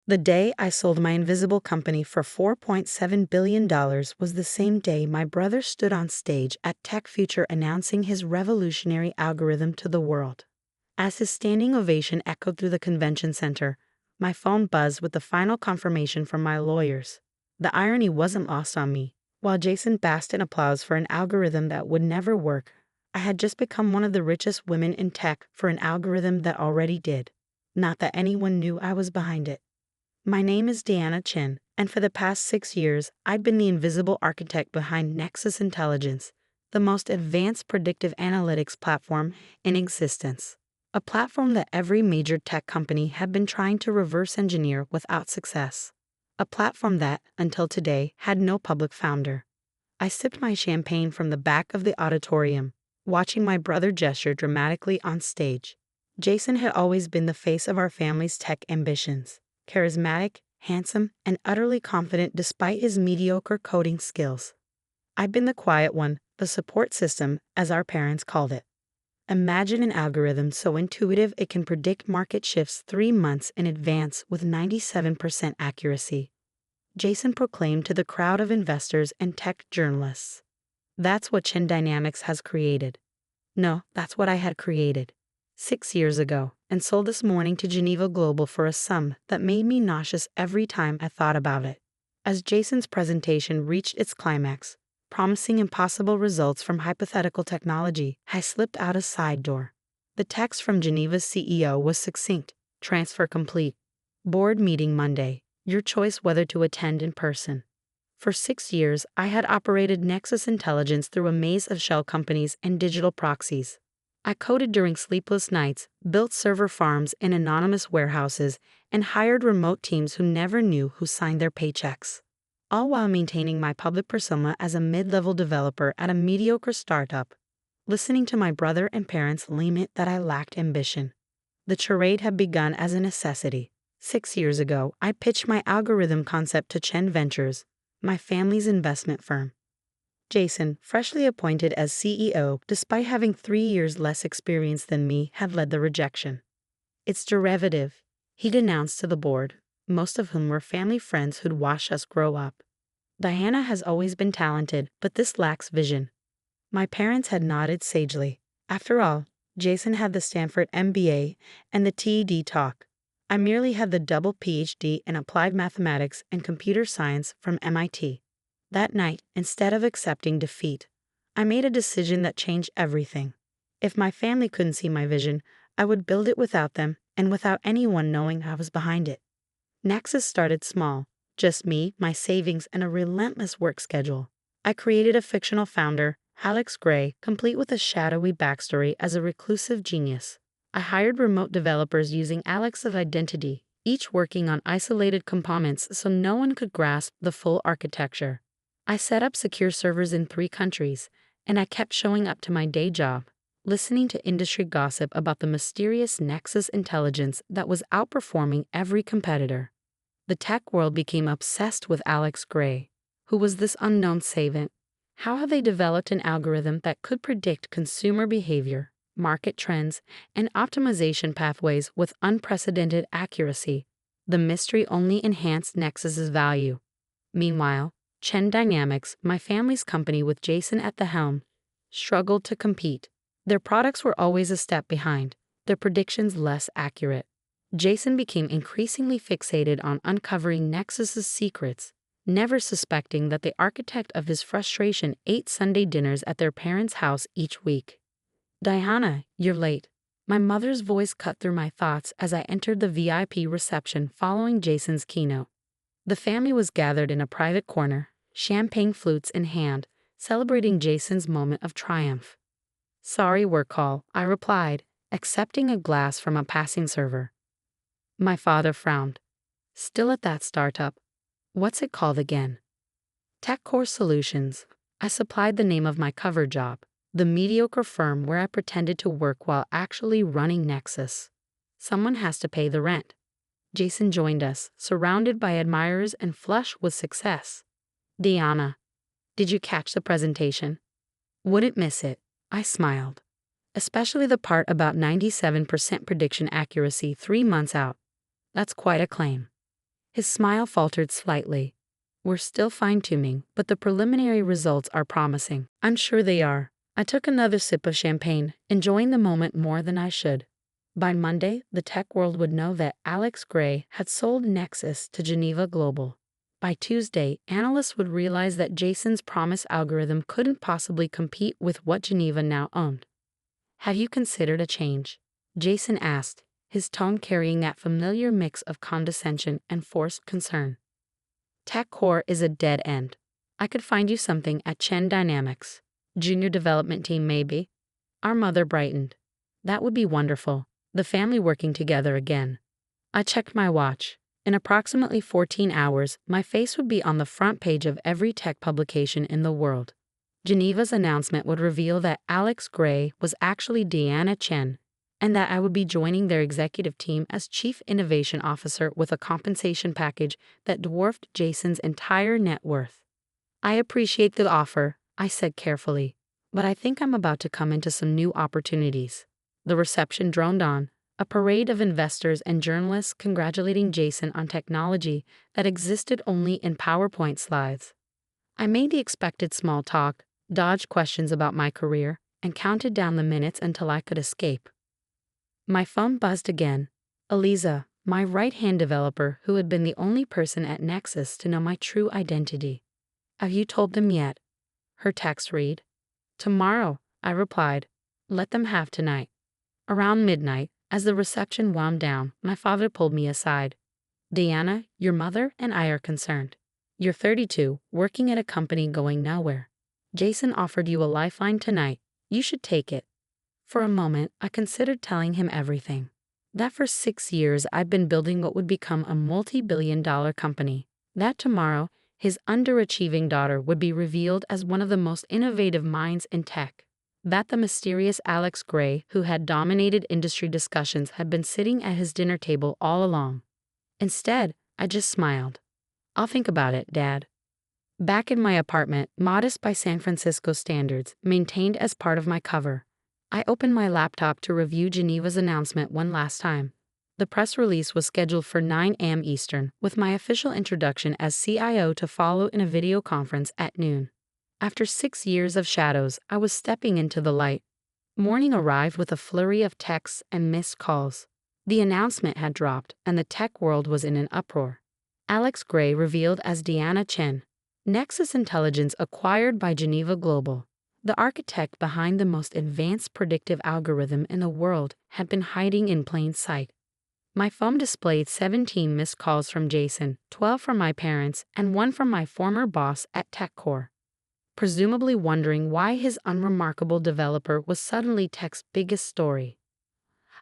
The day I sold my invisible company for $4.7 billion was the same day my brother stood on stage at TechFuture announcing his revolutionary algorithm to the world. As his standing ovation echoed through the convention center, my phone buzzed with the final confirmation from my lawyers. The irony wasn't lost on me. While Jason basked in applause for an algorithm that would never work, I had just become one of the richest women in tech for an algorithm that already did. Not that anyone knew I was behind it. My name is Deanna Chin, and for the past 6 years, I've been the invisible architect behind Nexus Intelligence, the most advanced predictive analytics platform in existence. A platform that every major tech company had been trying to reverse engineer without success. A platform that, until today, had no public founder. I sipped my champagne from the back of the auditorium, watching my brother gesture dramatically on stage. Jason had always been the face of our family's tech ambitions. Charismatic, handsome, and utterly confident despite his mediocre coding skills. I've been the quiet one, the support system, as our parents called it. Imagine an algorithm so intuitive it can predict market shifts 3 months in advance with 97% accuracy. Jason proclaimed to the crowd of investors and tech journalists. That's what Chin Dynamics has created. No, that's what I had created 6 years ago, and sold this morning to Geneva Global for a sum that made me nauseous every time I thought about it. As Jason's presentation reached its climax, promising impossible results from hypothetical technology, I slipped out a side door. The text from Geneva's CEO was succinct: transfer complete. Board meeting Monday. Your choice whether to attend in person. For 6 years, I had operated Nexus Intelligence through a maze of shell companies and digital proxies. I coded during sleepless nights, built server farms in anonymous warehouses, and hired remote teams who never knew who signed their paychecks. All while maintaining my public persona as a mid-level developer at a mediocre startup, listening to my brother and parents lament that I lacked ambition. The charade had begun as a necessity. 6 years ago, I pitched my algorithm concept to Chen Ventures, my family's investment firm. Jason, freshly appointed as CEO despite having 3 years less experience than me, had led the rejection. It's derivative, he denounced to the board, most of whom were family friends who'd watched us grow up. Diana has always been talented, but this lacks vision. My parents had nodded sagely. After all, Jason had the Stanford MBA and the TED Talk. I merely had the double PhD in applied mathematics and computer science from MIT. That night, instead of accepting defeat, I made a decision that changed everything. If my family couldn't see my vision, I would build it without them and without anyone knowing I was behind it. Nexus started small, just me, my savings, and a relentless work schedule. I created a fictional founder, Alex Gray, complete with a shadowy backstory as a reclusive genius. I hired remote developers using Alex's identity, each working on isolated components so no one could grasp the full architecture. I set up secure servers in 3 countries, and I kept showing up to my day job, listening to industry gossip about the mysterious Nexus Intelligence that was outperforming every competitor. The tech world became obsessed with Alex Gray. Who was this unknown savant? How had they developed an algorithm that could predict consumer behavior, market trends, and optimization pathways with unprecedented accuracy? The mystery only enhanced Nexus's value. Meanwhile, Chen Dynamics, my family's company with Jason at the helm, struggled to compete. Their products were always a step behind, their predictions less accurate. Jason became increasingly fixated on uncovering Nexus's secrets, never suspecting that the architect of his frustration ate Sunday dinners at their parents' house each week. "Diana, you're late." My mother's voice cut through my thoughts as I entered the VIP reception following Jason's keynote. The family was gathered in a private corner, champagne flutes in hand, celebrating Jason's moment of triumph. "Sorry, work call," I replied, accepting a glass from a passing server. My father frowned. "Still at that startup? What's it called again?" TechCore Solutions. I supplied the name of my cover job, the mediocre firm where I pretended to work while actually running Nexus. Someone has to pay the rent. Jason joined us, surrounded by admirers and flush with success. "Diana, did you catch the presentation?" "Wouldn't miss it," I smiled. "Especially the part about 97% prediction accuracy 3 months out. That's quite a claim." His smile faltered slightly. We're still fine-tuning, but the preliminary results are promising. I'm sure they are. I took another sip of champagne, enjoying the moment more than I should. By Monday, the tech world would know that Alex Gray had sold Nexus to Geneva Global. By Tuesday, analysts would realize that Jason's promise algorithm couldn't possibly compete with what Geneva now owned. Have you considered a change? Jason asked, his tone carrying that familiar mix of condescension and forced concern. Tech core is a dead end. I could find you something at Chen Dynamics. Junior development team maybe? Our mother brightened. That would be wonderful. The family working together again. I checked my watch. In approximately 14 hours, my face would be on the front page of every tech publication in the world. Geneva's announcement would reveal that Alex Gray was actually Deanna Chen, and that I would be joining their executive team as Chief Innovation Officer with a compensation package that dwarfed Jason's entire net worth. I appreciate the offer, I said carefully, but I think I'm about to come into some new opportunities. The reception droned on, a parade of investors and journalists congratulating Jason on technology that existed only in PowerPoint slides. I made the expected small talk, dodged questions about my career, and counted down the minutes until I could escape. My phone buzzed again. Eliza, my right-hand developer who had been the only person at Nexus to know my true identity. Have you told them yet? Her text read. Tomorrow, I replied. Let them have tonight. Around midnight, as the reception wound down, my father pulled me aside. Deanna, your mother and I are concerned. You're 32, working at a company going nowhere. Jason offered you a lifeline tonight. You should take it. For a moment, I considered telling him everything. That for 6 years I'd been building what would become a multi-billion-dollar company. That tomorrow, his underachieving daughter would be revealed as one of the most innovative minds in tech. That the mysterious Alex Gray, who had dominated industry discussions, had been sitting at his dinner table all along. Instead, I just smiled. I'll think about it, Dad. Back in my apartment, modest by San Francisco standards, maintained as part of my cover, I opened my laptop to review Geneva's announcement one last time. The press release was scheduled for 9 a.m. Eastern, with my official introduction as CIO to follow in a video conference at noon. After 6 years of shadows, I was stepping into the light. Morning arrived with a flurry of texts and missed calls. The announcement had dropped, and the tech world was in an uproar. Alex Gray revealed as Deanna Chen, Nexus Intelligence acquired by Geneva Global. The architect behind the most advanced predictive algorithm in the world had been hiding in plain sight. My phone displayed 17 missed calls from Jason, 12 from my parents, and 1 from my former boss at TechCore. Presumably wondering why his unremarkable developer was suddenly tech's biggest story.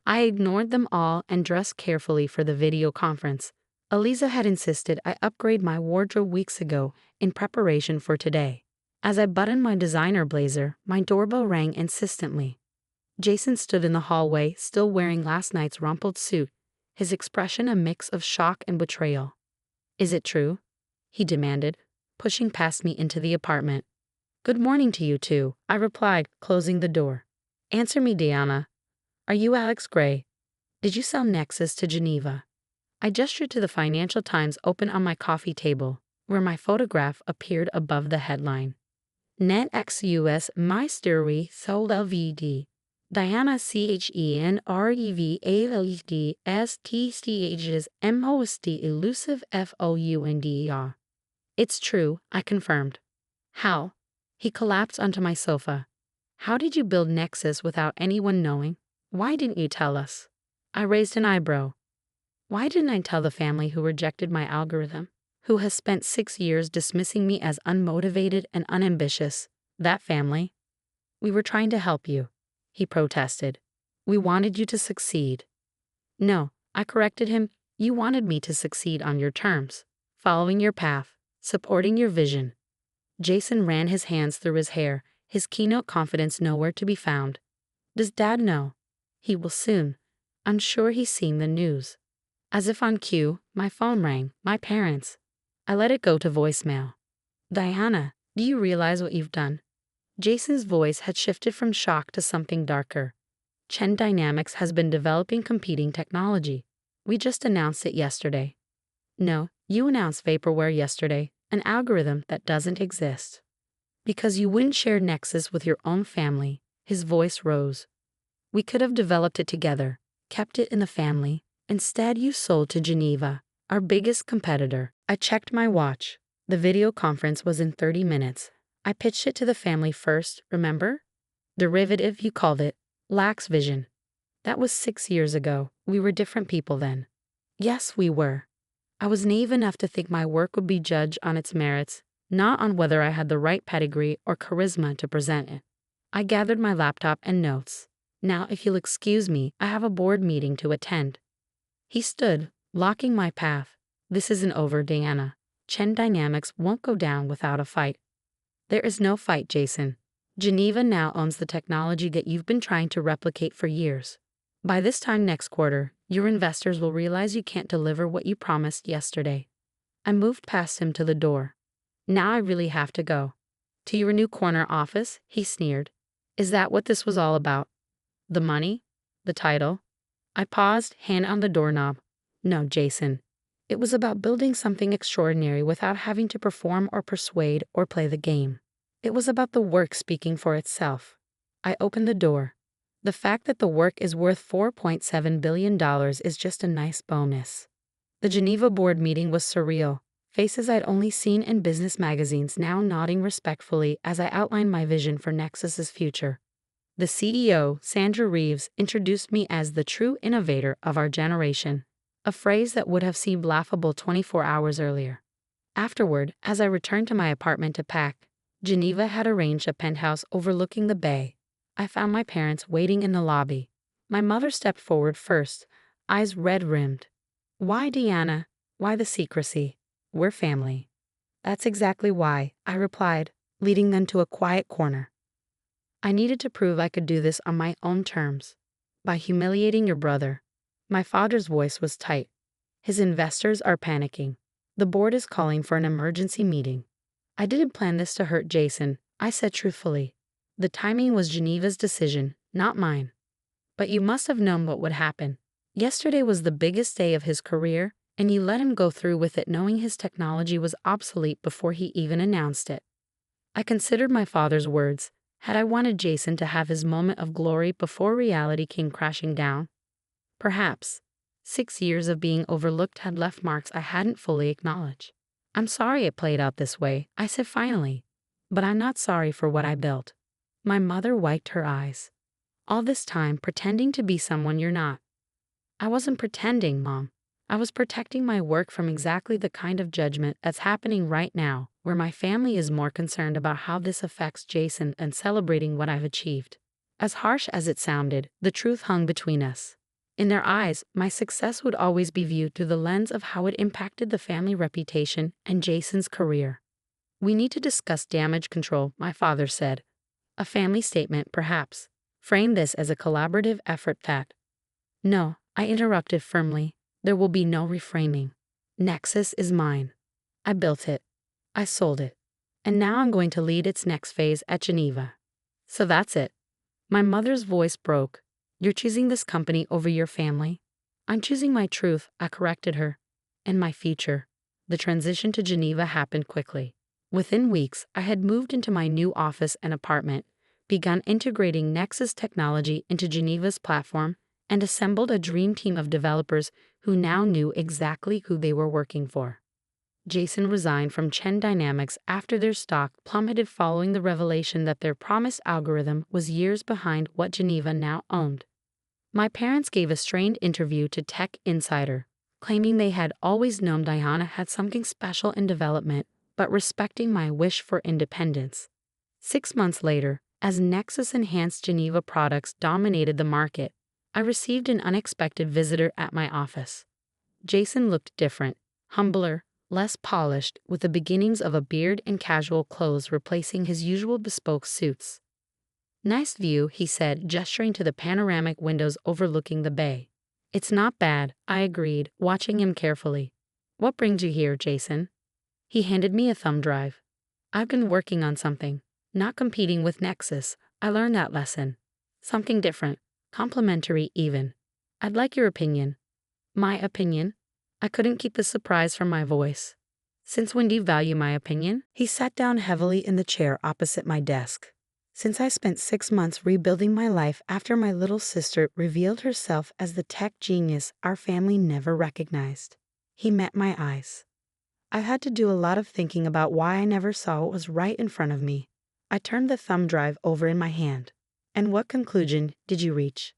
I ignored them all and dressed carefully for the video conference. Eliza had insisted I upgrade my wardrobe weeks ago in preparation for today. As I buttoned my designer blazer, my doorbell rang insistently. Jason stood in the hallway, still wearing last night's rumpled suit, his expression a mix of shock and betrayal. Is it true? He demanded, pushing past me into the apartment. Good morning to you too, I replied, closing the door. Answer me, Deanna. Are you Alex Gray? Did you sell Nexus to Geneva? I gestured to the Financial Times open on my coffee table, where my photograph appeared above the headline. Net ex-US Mystery sold LVD. Diana CHENREVALD STCH's MOST elusive FOUNDER. It's true, I confirmed. How? He collapsed onto my sofa. How did you build Nexus without anyone knowing? Why didn't you tell us? I raised an eyebrow. Why didn't I tell the family who rejected my algorithm, who has spent 6 years dismissing me as unmotivated and unambitious? That family? We were trying to help you, he protested. We wanted you to succeed. No, I corrected him. You wanted me to succeed on your terms, following your path, supporting your vision. Jason ran his hands through his hair, his keynote confidence nowhere to be found. Does Dad know? He will soon. I'm sure he's seen the news. As if on cue, my phone rang, my parents. I let it go to voicemail. Diana, do you realize what you've done? Jason's voice had shifted from shock to something darker. Chen Dynamics has been developing competing technology. We just announced it yesterday. No, You announced vaporware yesterday, an algorithm that doesn't exist. Because you wouldn't share Nexus with your own family, his voice rose. We could have developed it together, kept it in the family. Instead, you sold to Geneva, our biggest competitor. I checked my watch. The video conference was in 30 minutes. I pitched it to the family first, remember? Derivative, you called it. Lacks vision. That was 6 years ago. We were different people then. Yes, we were. I was naive enough to think my work would be judged on its merits, not on whether I had the right pedigree or charisma to present it. I gathered my laptop and notes. Now, if you'll excuse me, I have a board meeting to attend. He stood, blocking my path. This isn't over, Diana. Chen Dynamics won't go down without a fight. There is no fight, Jason. Geneva now owns the technology that you've been trying to replicate for years. By this time next quarter, your investors will realize you can't deliver what you promised yesterday. I moved past him to the door. Now I really have to go. To your new corner office, he sneered. Is that what this was all about? The money? The title? I paused, hand on the doorknob. No, Jason. It was about building something extraordinary without having to perform or persuade or play the game. It was about the work speaking for itself. I opened the door. The fact that the work is worth $4.7 billion is just a nice bonus. The Geneva board meeting was surreal. Faces I'd only seen in business magazines now nodding respectfully as I outlined my vision for Nexus's future. The CEO, Sandra Reeves, introduced me as the true innovator of our generation, a phrase that would have seemed laughable 24 hours earlier. Afterward, as I returned to my apartment to pack, Geneva had arranged a penthouse overlooking the bay. I found my parents waiting in the lobby. My mother stepped forward first, eyes red-rimmed. Why, Deanna? Why the secrecy? We're family. That's exactly why, I replied, leading them to a quiet corner. I needed to prove I could do this on my own terms. By humiliating your brother. My father's voice was tight. His investors are panicking. The board is calling for an emergency meeting. I didn't plan this to hurt Jason, I said truthfully. The timing was Geneva's decision, not mine. But you must have known what would happen. Yesterday was the biggest day of his career, and you let him go through with it knowing his technology was obsolete before he even announced it. I considered my father's words. Had I wanted Jason to have his moment of glory before reality came crashing down? Perhaps. 6 years of being overlooked had left marks I hadn't fully acknowledged. I'm sorry it played out this way, I said finally. But I'm not sorry for what I built. My mother wiped her eyes. All this time pretending to be someone you're not. I wasn't pretending, Mom. I was protecting my work from exactly the kind of judgment that's happening right now, where my family is more concerned about how this affects Jason than celebrating what I've achieved. As harsh as it sounded, the truth hung between us. In their eyes, my success would always be viewed through the lens of how it impacted the family reputation and Jason's career. We need to discuss damage control, my father said. A family statement, perhaps. Frame this as a collaborative effort that. No, I interrupted firmly. There will be no reframing. Nexus is mine. I built it. I sold it. And now I'm going to lead its next phase at Geneva. So that's it. My mother's voice broke. You're choosing this company over your family? I'm choosing my truth, I corrected her. And my future. The transition to Geneva happened quickly. Within weeks, I had moved into my new office and apartment, begun integrating Nexus technology into Geneva's platform, and assembled a dream team of developers who now knew exactly who they were working for. Jason resigned from Chen Dynamics after their stock plummeted following the revelation that their promised algorithm was years behind what Geneva now owned. My parents gave a strained interview to Tech Insider, claiming they had always known Diana had something special in development, but respecting my wish for independence. 6 months later, as Nexus-enhanced Geneva products dominated the market, I received an unexpected visitor at my office. Jason looked different, humbler, less polished, with the beginnings of a beard and casual clothes replacing his usual bespoke suits. Nice view, he said, gesturing to the panoramic windows overlooking the bay. It's not bad, I agreed, watching him carefully. What brings you here, Jason? He handed me a thumb drive. I've been working on something, not competing with Nexus. I learned that lesson. Something different, complementary even. I'd like your opinion. My opinion? I couldn't keep the surprise from my voice. Since when do you value my opinion? He sat down heavily in the chair opposite my desk. Since I spent 6 months rebuilding my life after my little sister revealed herself as the tech genius our family never recognized. He met my eyes. I had to do a lot of thinking about why I never saw what was right in front of me. I turned the thumb drive over in my hand. And what conclusion did you reach?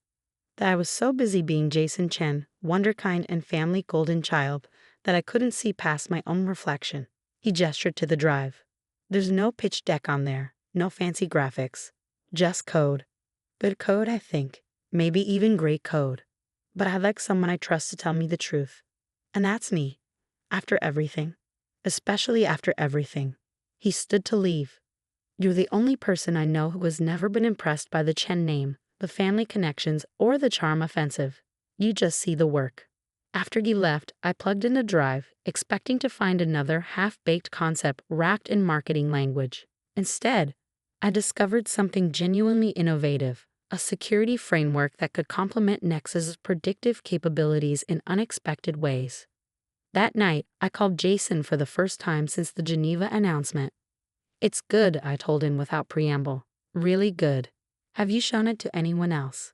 That I was so busy being Jason Chen, wonderkind and family golden child, that I couldn't see past my own reflection. He gestured to the drive. There's no pitch deck on there, no fancy graphics. Just code. Good code, I think. Maybe even great code. But I'd like someone I trust to tell me the truth. And that's me. After everything. Especially after everything. He stood to leave. You're the only person I know who has never been impressed by the Chen name, the family connections, or the charm offensive. You just see the work. After you left, I plugged in a drive, expecting to find another half-baked concept wrapped in marketing language. Instead, I discovered something genuinely innovative, a security framework that could complement Nexus's predictive capabilities in unexpected ways. That night, I called Jason for the first time since the Geneva announcement. It's good, I told him without preamble. Really good. Have you shown it to anyone else?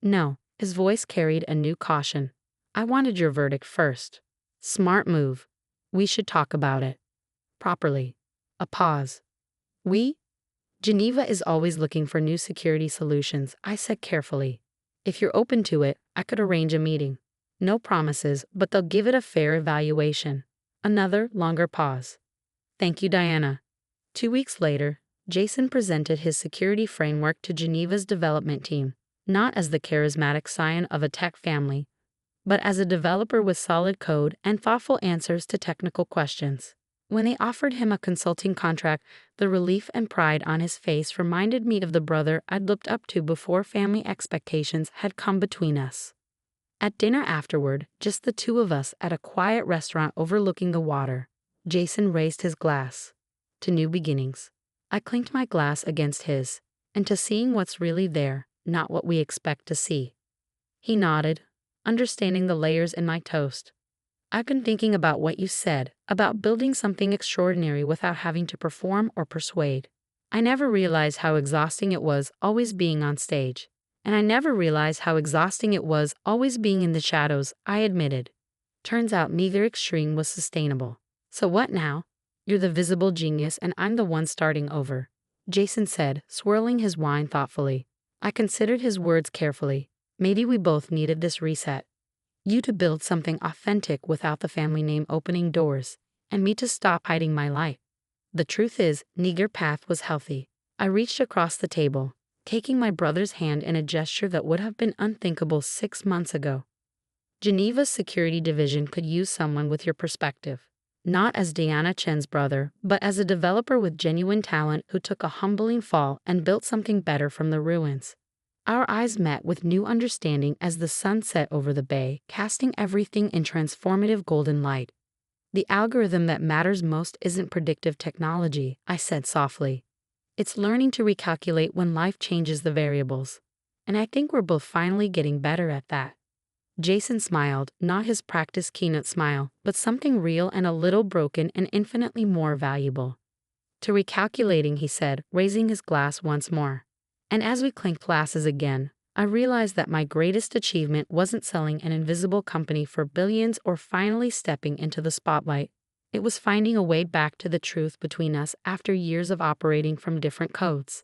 No, his voice carried a new caution. I wanted your verdict first. Smart move. We should talk about it. Properly. A pause. We? Geneva is always looking for new security solutions, I said carefully. If you're open to it, I could arrange a meeting. No promises, but they'll give it a fair evaluation. Another longer pause. Thank you, Diana. 2 weeks later, Jason presented his security framework to Geneva's development team, not as the charismatic scion of a tech family, but as a developer with solid code and thoughtful answers to technical questions. When they offered him a consulting contract, the relief and pride on his face reminded me of the brother I'd looked up to before family expectations had come between us. At dinner afterward, just the two of us at a quiet restaurant overlooking the water, Jason raised his glass. To new beginnings. I clinked my glass against his, and to seeing what's really there, not what we expect to see. He nodded, understanding the layers in my toast. I've been thinking about what you said, about building something extraordinary without having to perform or persuade. I never realized how exhausting it was always being on stage. And I never realized how exhausting it was always being in the shadows, I admitted. Turns out neither extreme was sustainable. So what now? You're the visible genius and I'm the one starting over, Jason said, swirling his wine thoughtfully. I considered his words carefully. Maybe we both needed this reset. You to build something authentic without the family name opening doors, and me to stop hiding my light. The truth is, neither path was healthy. I reached across the table, taking my brother's hand in a gesture that would have been unthinkable 6 months ago. Geneva's security division could use someone with your perspective. Not as Diana Chen's brother, but as a developer with genuine talent who took a humbling fall and built something better from the ruins. Our eyes met with new understanding as the sun set over the bay, casting everything in transformative golden light. The algorithm that matters most isn't predictive technology, I said softly. It's learning to recalculate when life changes the variables. And I think we're both finally getting better at that. Jason smiled, not his practiced keynote smile, but something real and a little broken and infinitely more valuable. To recalculating, he said, raising his glass once more. And as we clinked glasses again, I realized that my greatest achievement wasn't selling an invisible company for billions or finally stepping into the spotlight. It was finding a way back to the truth between us after years of operating from different codes.